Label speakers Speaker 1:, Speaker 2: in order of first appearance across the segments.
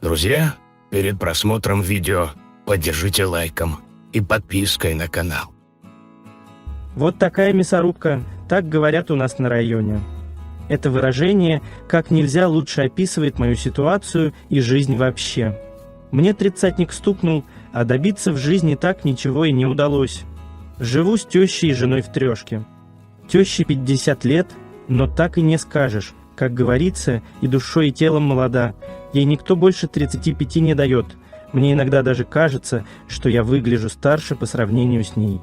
Speaker 1: Друзья, перед просмотром видео поддержите лайком и подпиской на канал.
Speaker 2: Вот такая мясорубка, так говорят у нас на районе. Это выражение как нельзя лучше описывает мою ситуацию и жизнь вообще. Мне тридцатник стукнул, а добиться в жизни так ничего и не удалось. Живу с тещей и женой в трешке. Теще 50 лет, но так и не скажешь. Как говорится, и душой, и телом молода. Ей никто больше 35 не дает. Мне иногда даже кажется, что я выгляжу старше по сравнению с ней.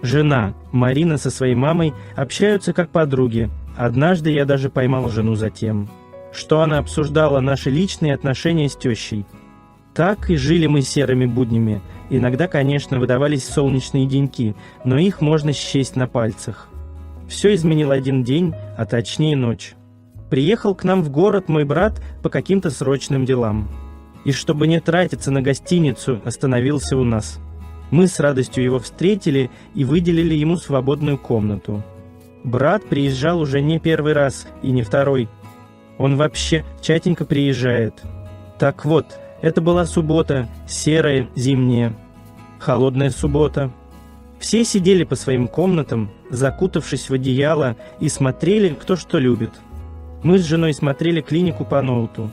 Speaker 2: Жена, Марина, со своей мамой общаются как подруги. Однажды я даже поймал жену за тем, что она обсуждала наши личные отношения с тещей. Так и жили мы серыми буднями. Иногда, конечно, выдавались солнечные деньки, но их можно счесть на пальцах. Все изменил один день, а точнее ночь. Приехал к нам в город мой брат по каким-то срочным делам. И чтобы не тратиться на гостиницу, остановился у нас. Мы с радостью его встретили и выделили ему свободную комнату. Брат приезжал уже не первый раз и не второй. Он вообще частенько приезжает. Так вот, это была суббота, серая, зимняя, холодная суббота. Все сидели по своим комнатам, закутавшись в одеяло, и смотрели, кто что любит. Мы с женой смотрели клинику по ноуту.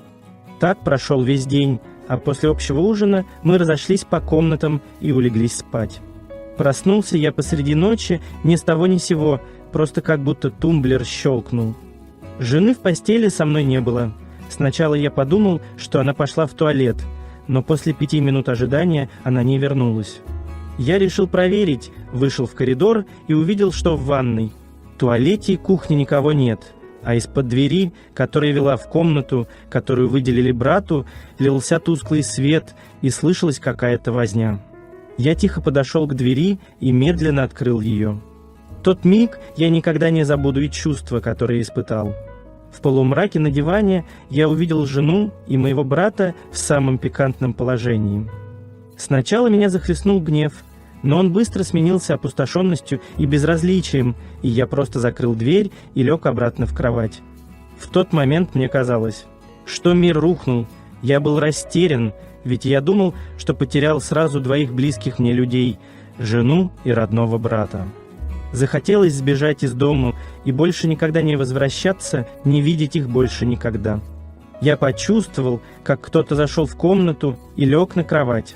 Speaker 2: Так прошел весь день, а после общего ужина мы разошлись по комнатам и улеглись спать. Проснулся я посреди ночи ни с того ни сего, просто как будто тумблер щелкнул. Жены в постели со мной не было. Сначала я подумал, что она пошла в туалет, но после 5 минут ожидания она не вернулась. Я решил проверить, вышел в коридор и увидел, что в ванной, туалете и кухне никого нет. А из-под двери, которая вела в комнату, которую выделили брату, лился тусклый свет и слышалась какая-то возня. Я тихо подошел к двери и медленно открыл ее. В тот миг я никогда не забуду и чувства, которые испытал. В полумраке на диване я увидел жену и моего брата в самом пикантном положении. Сначала меня захлестнул гнев, но он быстро сменился опустошенностью и безразличием, и я просто закрыл дверь и лег обратно в кровать. В тот момент мне казалось, что мир рухнул. Я был растерян, ведь я думал, что потерял сразу 2 близких мне людей – жену и родного брата. Захотелось сбежать из дому и больше никогда не возвращаться, не видеть их больше никогда. Я почувствовал, как кто-то зашел в комнату и лег на кровать.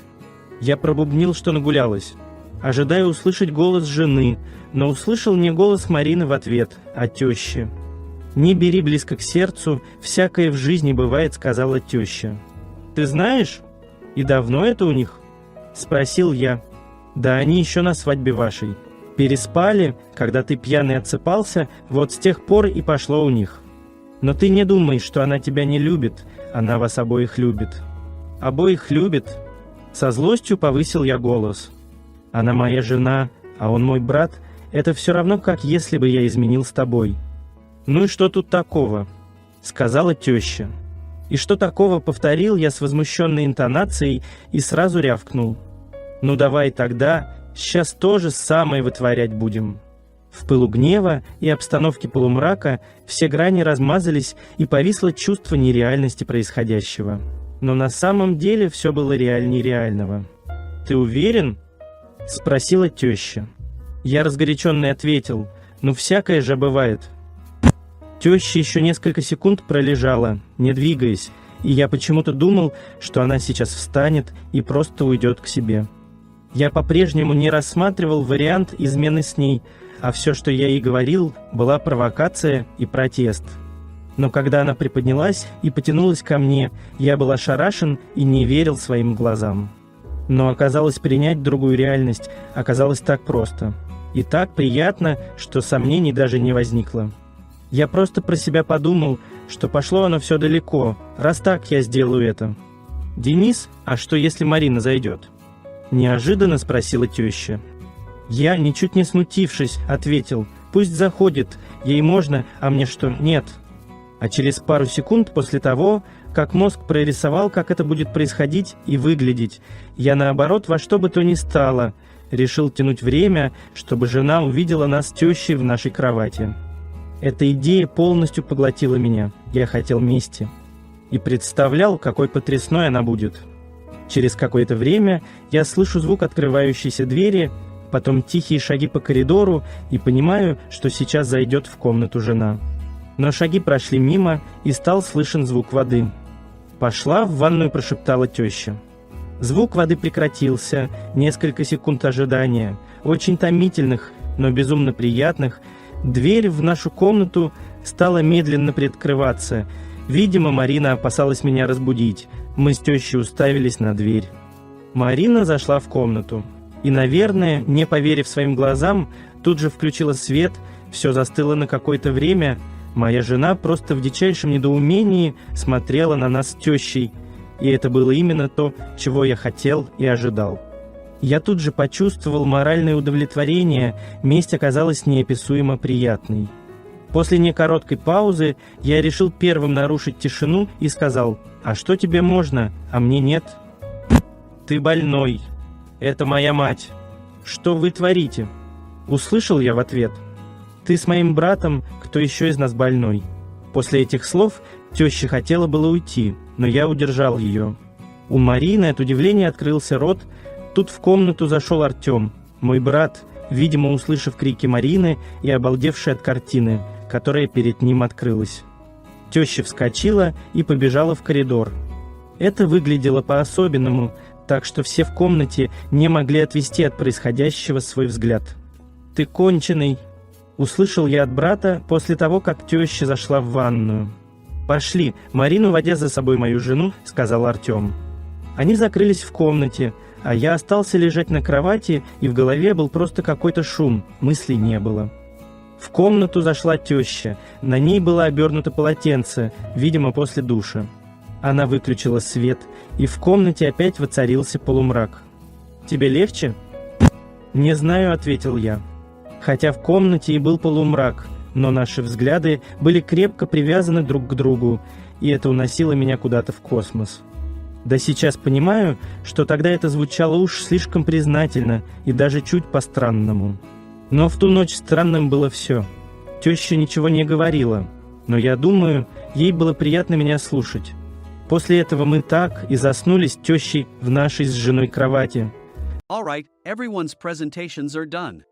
Speaker 2: Я пробубнил, что нагулялась, ожидая услышать голос жены, но услышал не голос Марины в ответ, а тещи. «Не бери близко к сердцу, всякое в жизни бывает», — сказала теща. «Ты знаешь, и давно это у них?» — спросил я. «Да они еще на свадьбе вашей. Переспали, когда ты пьяный отсыпался, вот с тех пор и пошло у них. Но ты не думай, что она тебя не любит, она вас обоих любит». «Обоих любит?» Со злостью повысил я голос. «Она моя жена, а он мой брат. Это все равно, как если бы я изменил с тобой». «Ну и что тут такого?» — сказала теща. «И что такого?» — повторил я с возмущенной интонацией и сразу рявкнул. «Ну давай тогда, сейчас тоже самое вытворять будем». В пылу гнева и обстановке полумрака все грани размазались, и повисло чувство нереальности происходящего. Но на самом деле все было реальнее реального. «Ты уверен?» — спросила теща. Я разгоряченный ответил: «Ну всякое же бывает». Теща еще несколько секунд пролежала, не двигаясь, и я почему-то думал, что она сейчас встанет и просто уйдет к себе. Я по-прежнему не рассматривал вариант измены с ней, а все, что я ей говорил, была провокация и протест. Но когда она приподнялась и потянулась ко мне, я был ошарашен и не верил своим глазам. Но оказалось, принять другую реальность оказалось так просто. И так приятно, что сомнений даже не возникло. Я просто про себя подумал, что пошло оно все далеко, раз так я сделаю это. «Денис, а что если Марина зайдет?» — неожиданно спросила теща. Я, ничуть не смутившись, ответил: «Пусть заходит, ей можно, а мне что, нет». А через пару секунд после того, как мозг прорисовал, как это будет происходить и выглядеть, я наоборот во что бы то ни стало решил тянуть время, чтобы жена увидела нас с тещей в нашей кровати. Эта идея полностью поглотила меня. Я хотел мести. и представлял, какой потрясной она будет. Через какое-то время я слышу звук открывающейся двери, потом тихие шаги по коридору и понимаю, что сейчас зайдет в комнату жена. Но шаги прошли мимо, и стал слышен звук воды. «Пошла в ванную», — прошептала теща. Звук воды прекратился, несколько секунд ожидания, очень томительных, но безумно приятных. Дверь в нашу комнату стала медленно приоткрываться. Видимо, Марина опасалась меня разбудить. Мы с тещей уставились на дверь. Марина зашла в комнату. И, наверное, не поверив своим глазам, тут же включила свет, все застыло на какое-то время. Моя жена просто в дичайшем недоумении смотрела на нас с тещей. И это было именно то, чего я хотел и ожидал. Я тут же почувствовал моральное удовлетворение, месть оказалась неописуемо приятной. После некороткой паузы я решил первым нарушить тишину и сказал: «А что тебе можно, а мне нет?» «Ты больной. Это моя мать. Что вы творите?» Услышал я в ответ: «Ты с моим братом, кто еще из нас больной?» После этих слов теща хотела было уйти, но я удержал ее. У Марины от удивления открылся рот. Тут в комнату зашел Артем, мой брат, видимо, услышав крики Марины и обалдевший от картины, которая перед ним открылась. Теща вскочила и побежала в коридор. Это выглядело по-особенному, так что все в комнате не могли отвести от происходящего свой взгляд. «Ты конченый!» — услышал я от брата после того, как теща зашла в ванную. «Пошли, Марину, водя за собой мою жену», — сказал Артем. Они закрылись в комнате, а я остался лежать на кровати, и в голове был просто какой-то шум, мыслей не было. В комнату зашла теща, на ней было обернуто полотенце, видимо, после душа. Она выключила свет, и в комнате опять воцарился полумрак. «Тебе легче?» «Не знаю», — ответил я. Хотя в комнате и был полумрак, но наши взгляды были крепко привязаны друг к другу, и это уносило меня куда-то в космос. Да сейчас понимаю, что тогда это звучало уж слишком признательно и даже чуть по-странному. Но в ту ночь странным было все. Теща ничего не говорила, но я думаю, ей было приятно меня слушать. После этого мы так и заснули с тещей в нашей с женой кровати.
Speaker 3: All right, everyone's presentations are done.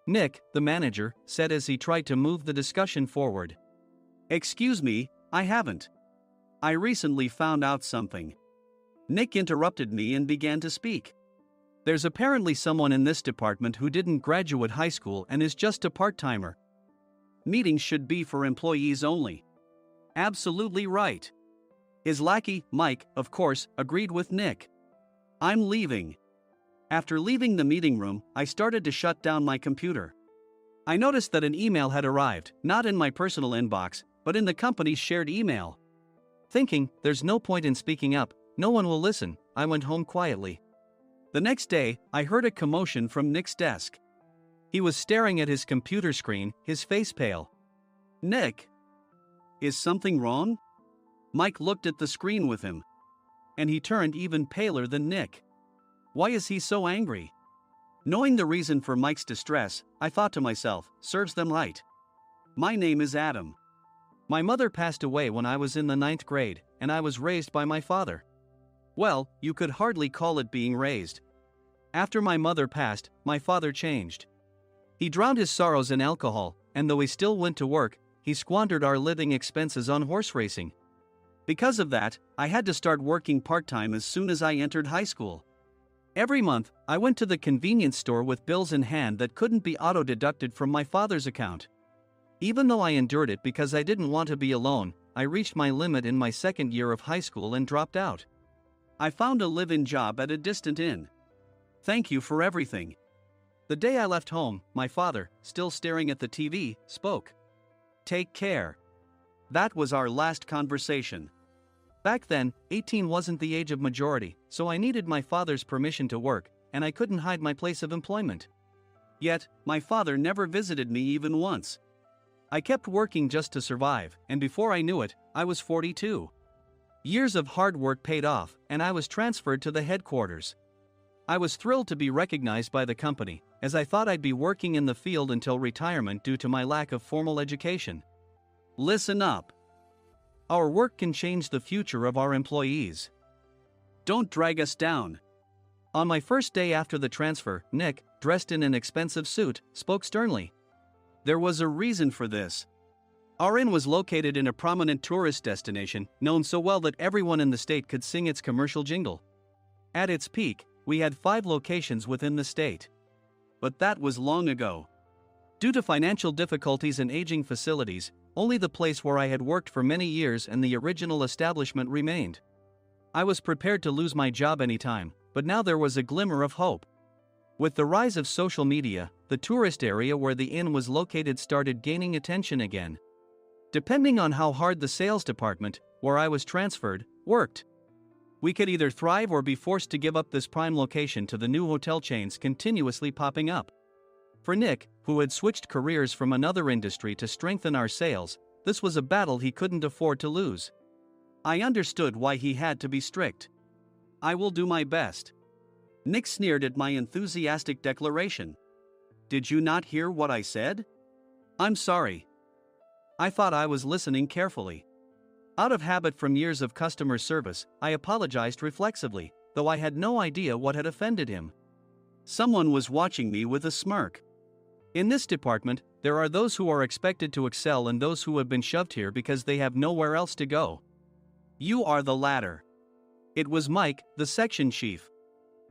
Speaker 3: Nick, the manager, said as he tried to move the discussion forward. Excuse me, I haven't. I recently found out something. Nick interrupted me and began to speak. There's apparently someone in this department who didn't graduate high school and is just a part-timer. Meetings should be for employees only. Absolutely right. His lackey, Mike, of course, agreed with Nick. I'm leaving. After leaving the meeting room, I started to shut down my computer. I noticed that an email had arrived, not in my personal inbox, but in the company's shared email. Thinking, there's no point in speaking up, no one will listen, I went home quietly. The next day, I heard a commotion from Nick's desk. He was staring at his computer screen, his face pale. Nick? Is something wrong? Mike looked at the screen with him. And he turned even paler than Nick. Why is he so angry? Knowing the reason for Mike's distress, I thought to myself, serves them right. My name is Adam. My mother passed away when I was in the 9th grade, and I was raised by my father. Well, you could hardly call it being raised. After my mother passed, my father changed. He drowned his sorrows in alcohol, and though he still went to work, he squandered our living expenses on horse racing. Because of that, I had to start working part-time as soon as I entered high school. Every month, I went to the convenience store with bills in hand that couldn't be auto-deducted from my father's account. Even though I endured it because I didn't want to be alone, I reached my limit in my second year of high school and dropped out. I found a live-in job at a distant inn. Thank you for everything. The day I left home, my father, still staring at the TV, spoke. Take care. That was our last conversation. Back then, 18 wasn't the age of majority, so I needed my father's permission to work, and I couldn't hide my place of employment. Yet, my father never visited me even once. I kept working just to survive, and before I knew it, I was 42. Years of hard work paid off, and I was transferred to the headquarters. I was thrilled to be recognized by the company, as I thought I'd be working in the field until retirement due to my lack of formal education. Listen up. our work can change the future of our employees. Don't drag us down. On my first day after the transfer, Nick, dressed in an expensive suit, spoke sternly. There was a reason for this. Our inn was located in a prominent tourist destination, known so well that everyone in the state could sing its commercial jingle. At its peak, we had 5 locations within the state. But that was long ago. Due to financial difficulties and aging facilities, only the place where I had worked for many years and the original establishment remained. I was prepared to lose my job anytime, but now there was a glimmer of hope. With the rise of social media, the tourist area where the inn was located started gaining attention again. Depending on how hard the sales department, where I was transferred, worked, we could either thrive or be forced to give up this prime location to the new hotel chains continuously popping up. For Nick, who had switched careers from another industry to strengthen our sales, this was a battle he couldn't afford to lose. I understood why he had to be strict. I will do my best. Nick sneered at my enthusiastic declaration. Did you not hear what I said? I'm sorry. I thought I was listening carefully. Out of habit from years of customer service, I apologized reflexively, though I had no idea what had offended him. Someone was watching me with a smirk. In this department, there are those who are expected to excel and those who have been shoved here because they have nowhere else to go. You are the latter. It was Mike, the section chief.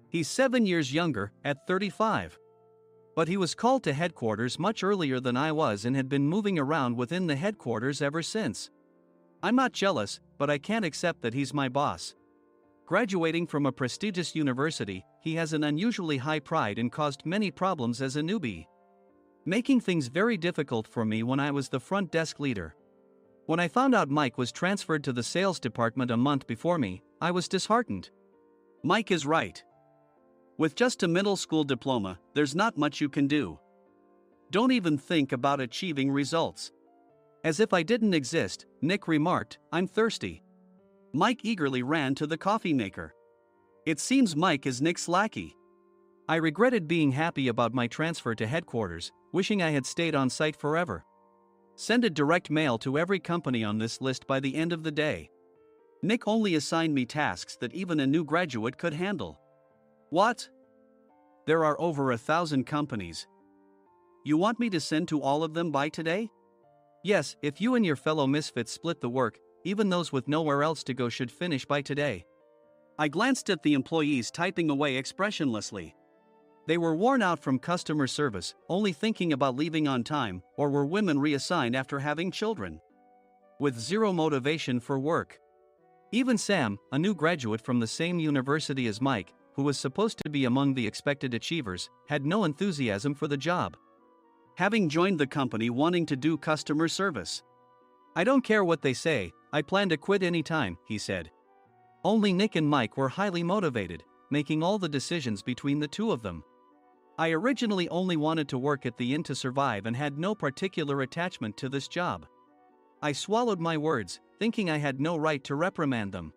Speaker 3: He's 7 years younger, at 35. But he was called to headquarters much earlier than I was and had been moving around within the headquarters ever since. I'm not jealous, but I can't accept that he's my boss. Graduating from a prestigious university, he has an unusually high pride and caused many problems as a newbie, making things very difficult for me when I was the front desk leader. When I found out Mike was transferred to the sales department a month before me, I was disheartened. Mike is right. With just a middle school diploma, there's not much you can do. Don't even think about achieving results. As if I didn't exist, Nick remarked, I'm thirsty. Mike eagerly ran to the coffee maker. It seems Mike is Nick's lackey. I regretted being happy about my transfer to headquarters, wishing I had stayed on site forever. Send a direct mail to every company on this list by the end of the day. Nick only assigned me tasks that even a new graduate could handle. What? There are over 1,000 companies. You want me to send to all of them by today? Yes, if you and your fellow misfits split the work, even those with nowhere else to go should finish by today. I glanced at the employees typing away expressionlessly. They were worn out from customer service, only thinking about leaving on time, or were women reassigned after having children, with zero motivation for work. Even Sam, a new graduate from the same university as Mike, who was supposed to be among the expected achievers, had no enthusiasm for the job, having joined the company wanting to do customer service. I don't care what they say, I plan to quit anytime, he said. Only Nick and Mike were highly motivated, making all the decisions between the two of them. I originally only wanted to work at the inn to survive and had no particular attachment to this job. I swallowed my words, thinking I had no right to reprimand them.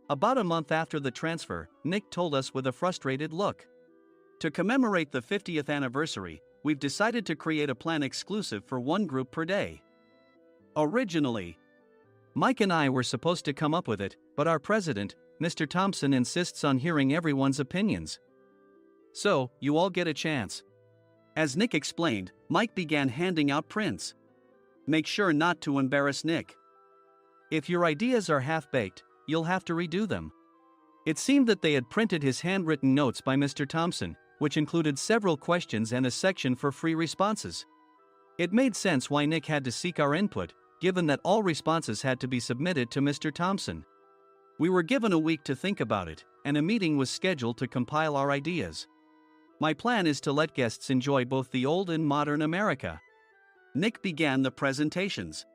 Speaker 3: About a month after the transfer, Nick told us with a frustrated look. To commemorate the 50th anniversary, we've decided to create a plan exclusive for one group per day. Originally, Mike and I were supposed to come up with it, but our president, Mr. Thompson, insists on hearing everyone's opinions. So, you all get a chance. As Nick explained, Mike began handing out prints. Make sure not to embarrass Nick. If your ideas are half-baked, you'll have to redo them. It seemed that they had printed his handwritten notes by Mr. Thompson, which included several questions and a section for free responses. It made sense why Nick had to seek our input, given that all responses had to be submitted to Mr. Thompson. We were given a week to think about it, and a meeting was scheduled to compile our ideas. My plan is to let guests enjoy both the old and modern America. Nick began the presentations.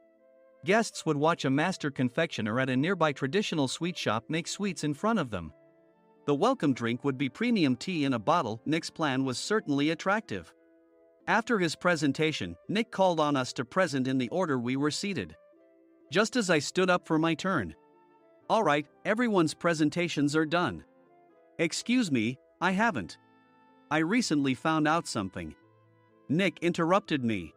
Speaker 3: Guests would watch a master confectioner at a nearby traditional sweet shop make sweets in front of them. The welcome drink would be premium tea in a bottle. Nick's plan was certainly attractive. After his presentation, Nick called on us to present in the order we were seated. Just as I stood up for my turn. All right, everyone's presentations are done. Excuse me, I haven't. I recently found out something. Nick interrupted me.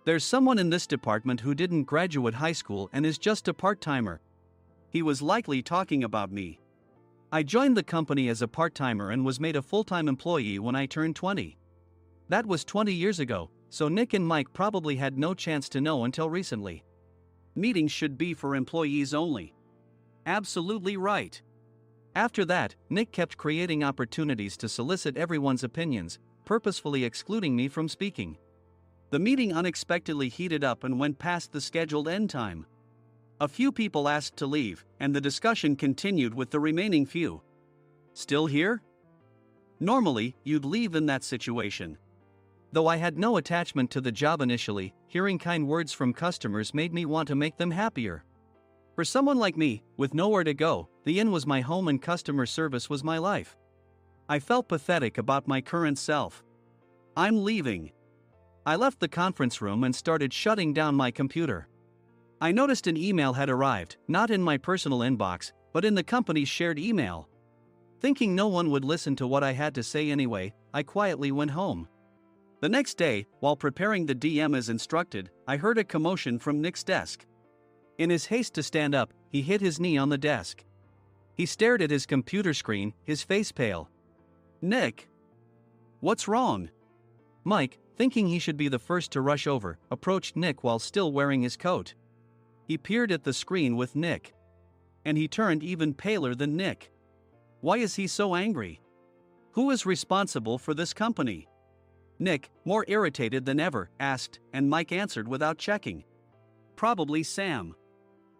Speaker 3: There's someone in this department who didn't graduate high school and is just a part-timer. He was likely talking about me. I joined the company as a part-timer and was made a full-time employee when I turned 20. That was 20 years ago, so Nick and Mike probably had no chance to know until recently. Meetings should be for employees only. Absolutely right. After that, Nick kept creating opportunities to solicit everyone's opinions, purposefully excluding me from speaking. The meeting unexpectedly heated up and went past the scheduled end time. A few people asked to leave, and the discussion continued with the remaining few. Still here? Normally, you'd leave in that situation. Though I had no attachment to the job initially, hearing kind words from customers made me want to make them happier. For someone like me, with nowhere to go, the inn was my home and customer service was my life. I felt pathetic about my current self. I'm leaving. I left the conference room and started shutting down my computer. I noticed an email had arrived, not in my personal inbox, but in the company's shared email. Thinking no one would listen to what I had to say anyway, I quietly went home. The next day, while preparing the DM as instructed, I heard a commotion from Nick's desk. In his haste to stand up, he hit his knee on the desk. He stared at his computer screen, his face pale. Nick! What's wrong? Mike, thinking he should be the first to rush over, approached Nick while still wearing his coat. He peered at the screen with Nick. And he turned even paler than Nick. Why is he so angry? Who is responsible for this company? Nick, more irritated than ever, asked, and Mike answered without checking. Probably Sam.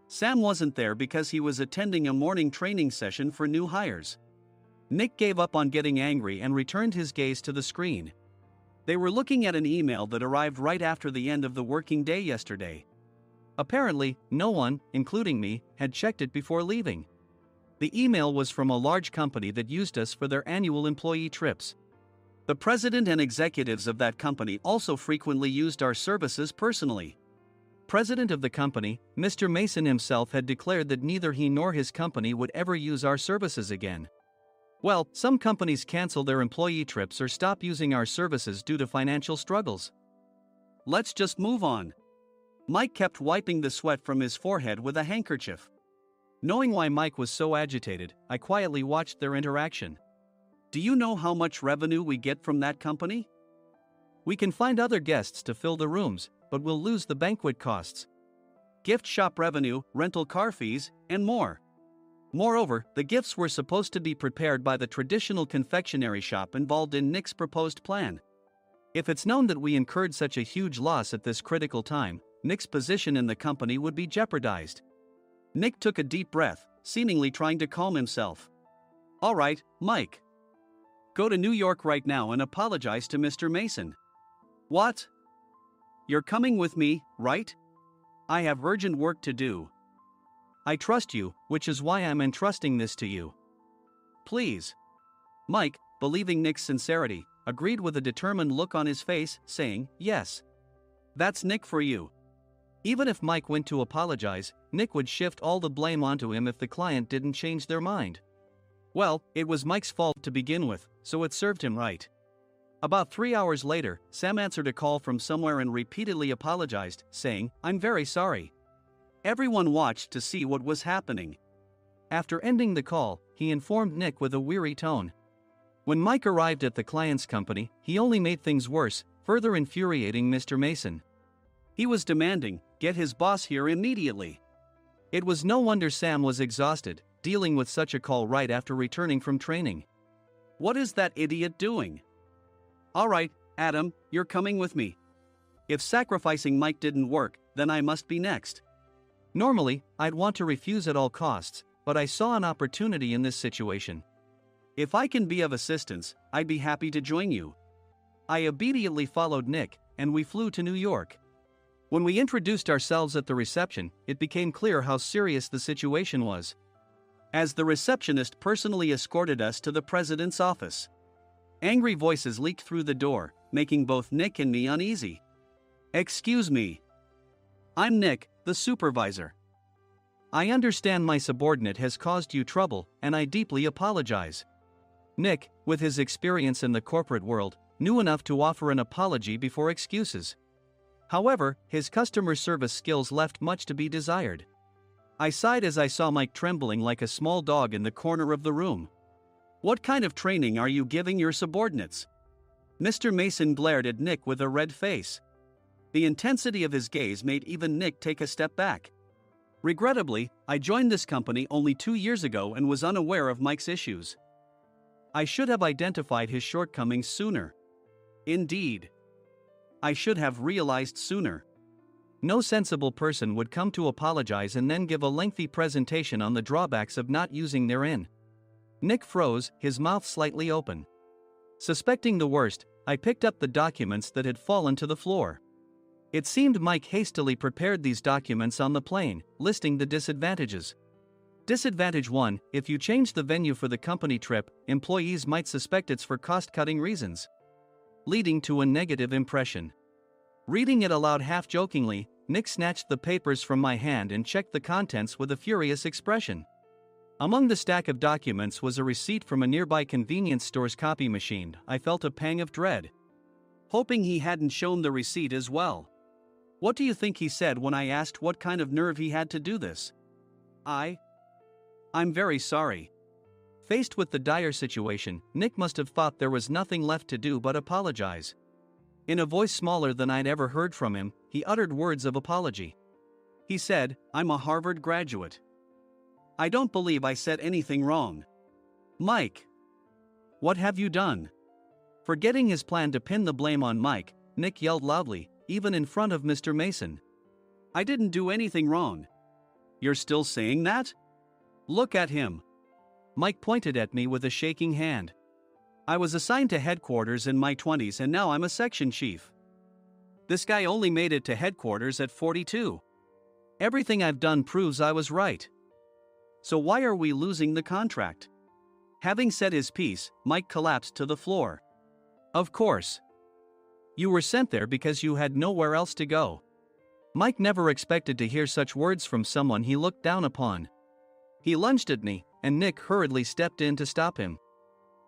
Speaker 3: Sam wasn't there because he was attending a morning training session for new hires. Nick gave up on getting angry and returned his gaze to the screen. They were looking at an email that arrived right after the end of the working day yesterday. Apparently, no one, including me, had checked it before leaving. The email was from a large company that used us for their annual employee trips. The president and executives of that company also frequently used our services personally. President of the company, Mr. Mason himself had declared that neither he nor his company would ever use our services again. Well, some companies cancel their employee trips or stop using our services due to financial struggles. Let's just move on. Mike kept wiping the sweat from his forehead with a handkerchief. Knowing why Mike was so agitated, I quietly watched their interaction. Do you know how much revenue we get from that company? We can find other guests to fill the rooms, but we'll lose the banquet costs, gift shop revenue, rental car fees, and more. Moreover, the gifts were supposed to be prepared by the traditional confectionery shop involved in Nick's proposed plan. If it's known that we incurred such a huge loss at this critical time, Nick's position in the company would be jeopardized. Nick took a deep breath, seemingly trying to calm himself. All right, Mike. Go to New York right now and apologize to Mr. Mason. What? You're coming with me, right? I have urgent work to do. I trust you, which is why I'm entrusting this to you. Please. Mike, believing Nick's sincerity, agreed with a determined look on his face, saying, yes. That's Nick for you. Even if Mike went to apologize, Nick would shift all the blame onto him if the client didn't change their mind. Well, it was Mike's fault to begin with, so it served him right. About 3 hours later, Sam answered a call from somewhere and repeatedly apologized, saying, I'm very sorry. Everyone watched to see what was happening. After ending the call, he informed Nick with a weary tone. When Mike arrived at the client's company, he only made things worse, further infuriating Mr. Mason. He was demanding, get his boss here immediately. It was no wonder Sam was exhausted, dealing with such a call right after returning from training. What is that idiot doing? All right, Adam, you're coming with me. If sacrificing Mike didn't work, then I must be next. Normally, I'd want to refuse at all costs, but I saw an opportunity in this situation. If I can be of assistance, I'd be happy to join you. I obediently followed Nick, and we flew to New York. When we introduced ourselves at the reception, it became clear how serious the situation was, as the receptionist personally escorted us to the president's office. Angry voices leaked through the door, making both Nick and me uneasy. Excuse me. I'm Nick, the supervisor. I understand my subordinate has caused you trouble, and I deeply apologize. Nick, with his experience in the corporate world, knew enough to offer an apology before excuses. However, his customer service skills left much to be desired. I sighed as I saw Mike trembling like a small dog in the corner of the room. "What kind of training are you giving your subordinates?" Mr. Mason glared at Nick with a red face. The intensity of his gaze made even Nick take a step back. Regrettably, I joined this company only 2 years ago and was unaware of Mike's issues. I should have identified his shortcomings sooner. Indeed, I should have realized sooner. No sensible person would come to apologize and then give a lengthy presentation on the drawbacks of not using their in. Nick froze, his mouth slightly open. Suspecting the worst, I picked up the documents that had fallen to the floor. It seemed Mike hastily prepared these documents on the plane, listing the disadvantages. Disadvantage 1: if you change the venue for the company trip, employees might suspect it's for cost-cutting reasons, leading to a negative impression. Reading it aloud half-jokingly, Nick snatched the papers from my hand and checked the contents with a furious expression. Among the stack of documents was a receipt from a nearby convenience store's copy machine. I felt a pang of dread, hoping he hadn't shown the receipt as well. What do you think he said when I asked what kind of nerve he had to do this? I'm very sorry. Faced with the dire situation, Nick must have thought there was nothing left to do but apologize. In a voice smaller than I'd ever heard from him, he uttered words of apology. He said, "I'm a Harvard graduate. I don't believe I said anything wrong." "Mike, what have you done?" Forgetting his plan to pin the blame on Mike, Nick yelled loudly, even in front of Mr. Mason. "I didn't do anything wrong." "You're still saying that? Look at him." Mike pointed at me with a shaking hand. "I was assigned to headquarters in my 20s and now I'm a section chief. This guy only made it to headquarters at 42. Everything I've done proves I was right. So why are we losing the contract?" Having said his piece, Mike collapsed to the floor. "Of course. You were sent there because you had nowhere else to go." Mike never expected to hear such words from someone he looked down upon. He lunged at me, and Nick hurriedly stepped in to stop him.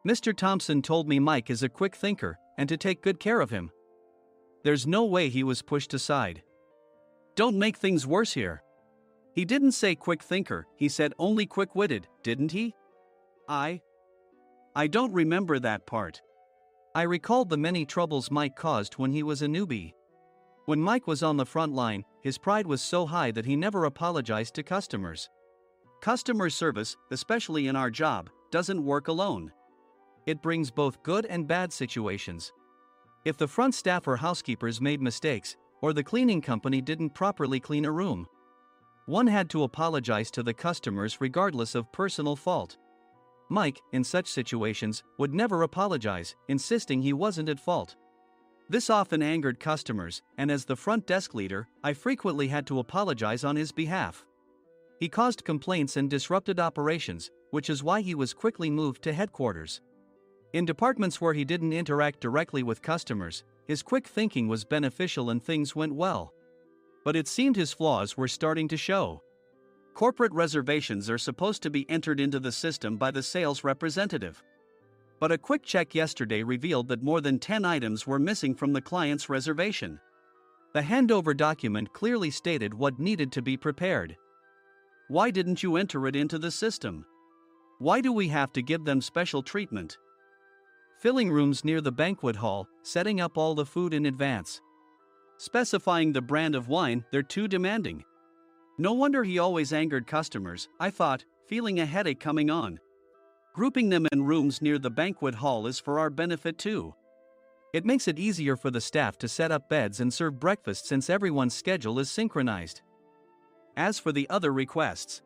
Speaker 3: "Mr. Thompson told me Mike is a quick thinker, and to take good care of him." There's no way he was pushed aside. "Don't make things worse here. He didn't say quick thinker, he said only quick-witted, didn't he?" I don't remember that part. I recalled the many troubles Mike caused when he was a newbie. When Mike was on the front line, his pride was so high that he never apologized to customers. Customer service, especially in our job, doesn't work alone. It brings both good and bad situations. If the front staff or housekeepers made mistakes, or the cleaning company didn't properly clean a room, one had to apologize to the customers regardless of personal fault. Mike, in such situations, would never apologize, insisting he wasn't at fault. This often angered customers, and as the front desk leader, I frequently had to apologize on his behalf. He caused complaints and disrupted operations, which is why he was quickly moved to headquarters. In departments where he didn't interact directly with customers, his quick thinking was beneficial and things went well. But it seemed his flaws were starting to show. Corporate reservations are supposed to be entered into the system by the sales representative. But a quick check yesterday revealed that more than 10 items were missing from the client's reservation. The handover document clearly stated what needed to be prepared. Why didn't you enter it into the system? Why do we have to give them special treatment? Filling rooms near the banquet hall, setting up all the food in advance. Specifying the brand of wine, they're too demanding. No wonder he always angered customers, I thought, feeling a headache coming on. Grouping them in rooms near the banquet hall is for our benefit too. It makes it easier for the staff to set up beds and serve breakfast since everyone's schedule is synchronized. As for the other requests,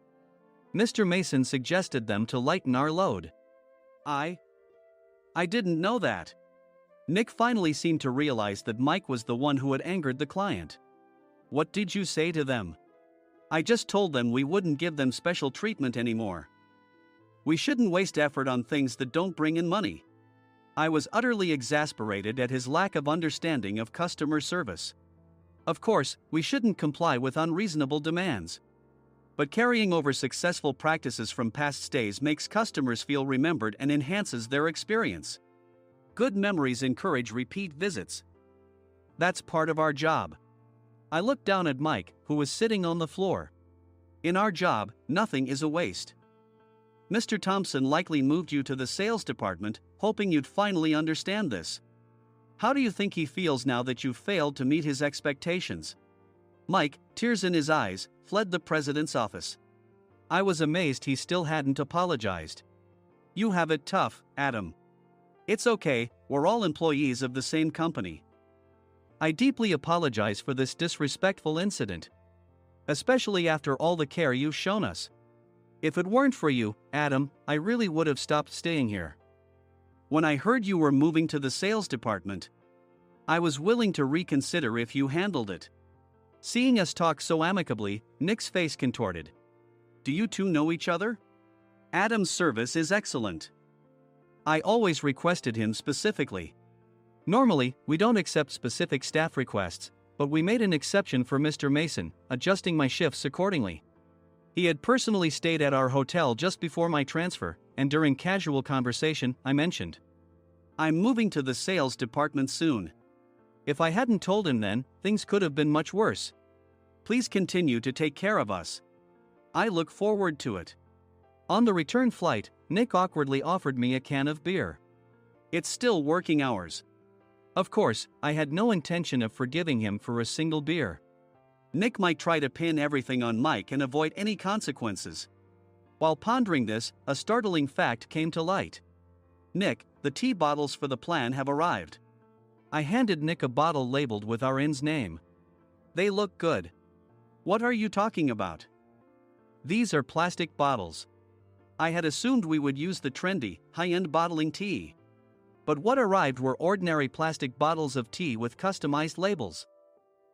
Speaker 3: Mr. Mason suggested them to lighten our load. I didn't know that. Nick finally seemed to realize that Mike was the one who had angered the client. What did you say to them? I just told them we wouldn't give them special treatment anymore. We shouldn't waste effort on things that don't bring in money. I was utterly exasperated at his lack of understanding of customer service. Of course, we shouldn't comply with unreasonable demands. But carrying over successful practices from past stays makes customers feel remembered and enhances their experience. Good memories encourage repeat visits. That's part of our job. I looked down at Mike, who was sitting on the floor. In our job, nothing is a waste. Mr. Thompson likely moved you to the sales department, hoping you'd finally understand this. How do you think he feels now that you failed to meet his expectations? Mike, tears in his eyes, fled the president's office. I was amazed he still hadn't apologized. You have it tough, Adam. It's okay, we're all employees of the same company. I deeply apologize for this disrespectful incident. Especially after all the care you've shown us. If it weren't for you, Adam, I really would have stopped staying here. When I heard you were moving to the sales department, I was willing to reconsider if you handled it. Seeing us talk so amicably, Nick's face contorted. Do you two know each other? Adam's service is excellent. I always requested him specifically. Normally, we don't accept specific staff requests, but we made an exception for Mr. Mason, adjusting my shifts accordingly. He had personally stayed at our hotel just before my transfer, and during casual conversation, I mentioned, I'm moving to the sales department soon. If I hadn't told him then, things could have been much worse. Please continue to take care of us. I look forward to it. On the return flight, Nick awkwardly offered me a can of beer. It's still working hours. Of course, I had no intention of forgiving him for a single beer. Nick might try to pin everything on Mike and avoid any consequences. While pondering this, a startling fact came to light. Nick, the tea bottles for the plan have arrived. I handed Nick a bottle labeled with our inn's name. They look good. What are you talking about? These are plastic bottles. I had assumed we would use the trendy, high-end bottling tea. But what arrived were ordinary plastic bottles of tea with customized labels.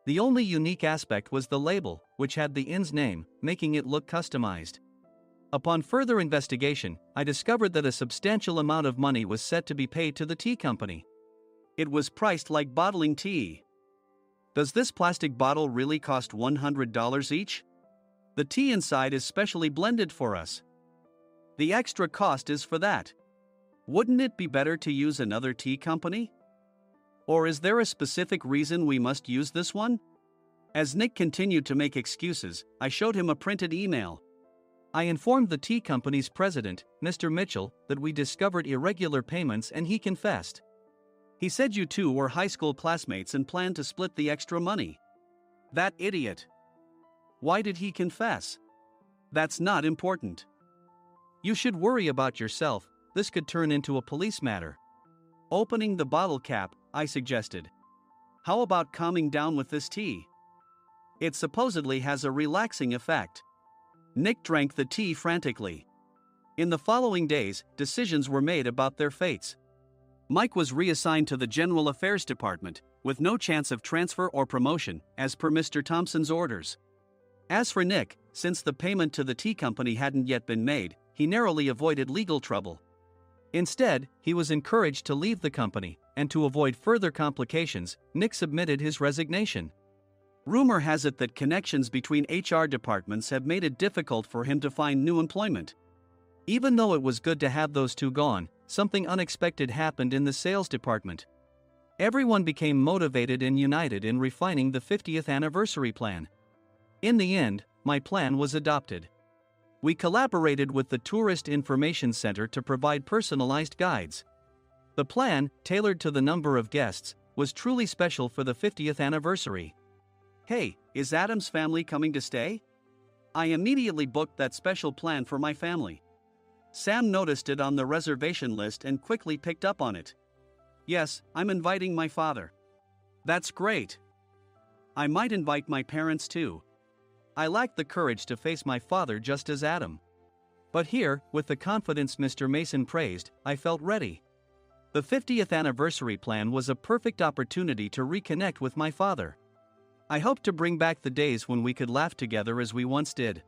Speaker 3: The only unique aspect was the label, which had the inn's name, making it look customized. Upon further investigation, I discovered that a substantial amount of money was set to be paid to the tea company. It was priced like bottling tea. Does this plastic bottle really cost $100 each? The tea inside is specially blended for us. The extra cost is for that. Wouldn't it be better to use another tea company? Or is there a specific reason we must use this one? As Nick continued to make excuses, I showed him a printed email. I informed the tea company's president, Mr. Mitchell, that we discovered irregular payments and he confessed. He said you two were high school classmates and planned to split the extra money. That idiot. Why did he confess? That's not important. You should worry about yourself, this could turn into a police matter. Opening the bottle cap, I suggested. How about calming down with this tea? It supposedly has a relaxing effect. Nick drank the tea frantically. In the following days, decisions were made about their fates. Mike was reassigned to the General Affairs Department, with no chance of transfer or promotion, as per Mr. Thompson's orders. As for Nick, since the payment to the tea company hadn't yet been made, he narrowly avoided legal trouble. Instead, he was encouraged to leave the company, and to avoid further complications, Nick submitted his resignation. Rumor has it that connections between HR departments have made it difficult for him to find new employment. Even though it was good to have those two gone, something unexpected happened in the sales department. Everyone became motivated and united in refining the 50th anniversary plan. In the end, my plan was adopted. We collaborated with the Tourist Information Center to provide personalized guides. The plan, tailored to the number of guests, was truly special for the 50th anniversary. Hey, is Adam's family coming to stay? I immediately booked that special plan for my family. Sam noticed it on the reservation list and quickly picked up on it. Yes, I'm inviting my father. That's great. I might invite my parents too. I lacked the courage to face my father just as Adam. But here, with the confidence Mr. Mason praised, I felt ready. The 50th anniversary plan was a perfect opportunity to reconnect with my father. I hoped to bring back the days when we could laugh together as we once did.